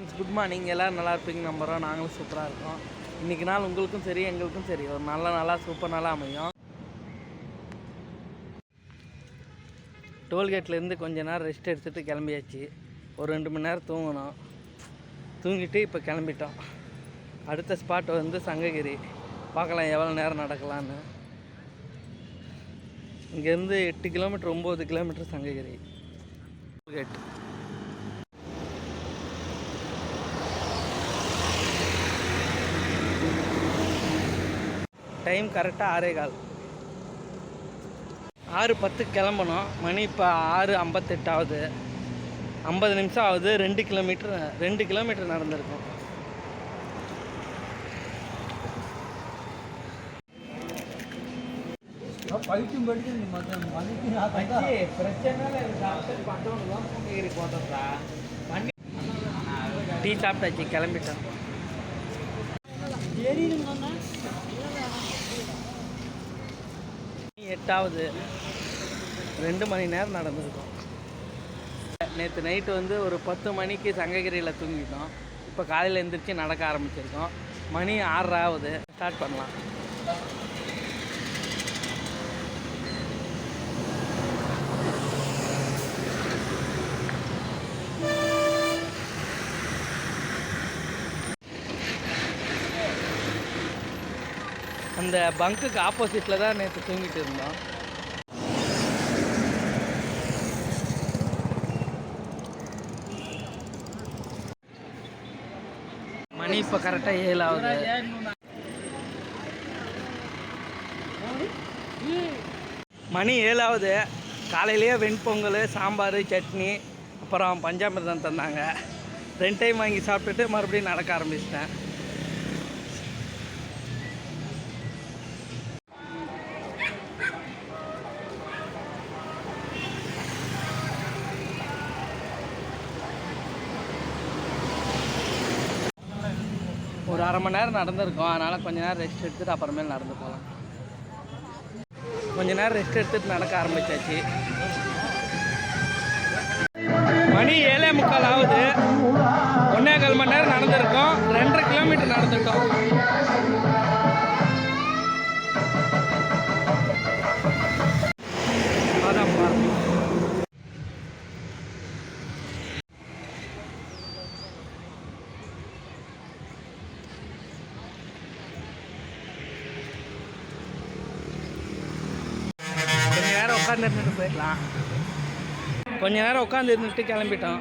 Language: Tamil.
Friends, good morning. எல்லோரும் நல்லா இருப்பீங்க நம்புகிறோம். நாங்களும் சூப்பராக இருக்கோம். இன்றைக்கி நாள் உங்களுக்கும் சரி எங்களுக்கும் சரி ஒரு நல்ல நாளாக சூப்பர் நாளாக அமையும். டோல்கேட்லேருந்து கொஞ்ச நேரம் ரெஸ்ட் எடுத்துகிட்டு கிளம்பியாச்சு. ஒரு 2 மணி நேரம் தூங்கணும். தூங்கிட்டு இப்போ கிளம்பிட்டோம். அடுத்த ஸ்பாட் வந்து சங்ககிரி. பார்க்கலாம் எவ்வளோ நேரம் நடக்கலான்னு. இங்கேருந்து 8 kilometre 9 kilometre Sankagiri toll gate. Time கரெக்டாக 6:15. 6:10 கிளம்பணும். மணி இப்போ 6:58 ஆகுது. 50 நிமிஷம் ஆகுது. 2 கிலோமீட்டர் நடந்திருக்கும். டீ சாப்பிட்டாச்சு, கிளம்பிட்டோம். 8 2 மணி நேரம் நடந்திருக்கும். நேற்று நைட்டு வந்து ஒரு 10 மணிக்கு சங்ககிரியில் தூங்கிட்டோம். இப்போ காலையில் எழுந்திரிச்சு நடக்க ஆரம்பிச்சிருக்கோம். மணி 6:30 ஆகுது. ஸ்டார்ட் பண்ணலாம். அந்த பங்குக்கு ஆப்போசிட்டில் தான் நேற்று தூங்கிட்டு இருந்தோம். மணி இப்போ கரெக்டாக 7 ஆகுது. மணி 7 ஆகுது. காலையிலேயே வெண்பொங்கல், சாம்பார், சட்னி, அப்புறம் பஞ்சாமிர்தம் தந்தாங்க. 2 டைம் வாங்கி சாப்பிட்டுட்டு மறுபடியும் நடக்க ஆரம்பிச்சிட்டேன். ஒரு 1/2 மணி நேரம் நடந்திருக்கோம். அதனால் கொஞ்சம் நேரம் ரெஸ்ட் எடுத்துகிட்டு அப்புறமேல் நடந்து போகலாம். கொஞ்சம் நேரம் ரெஸ்ட் எடுத்துகிட்டு நடக்க ஆரம்பித்தாச்சு. மணி 7:45 ஆகுது. 1.25 மணி நேரம் நடந்திருக்கோம். 2.5 கிலோமீட்டர் நடந்துட்டோம். அதான்ப்பா. உட்காந்து இருந்துட்டு போயிடலாம். கொஞ்ச நேரம் உட்காந்து இருந்துட்டு கிளம்பிட்டோம்.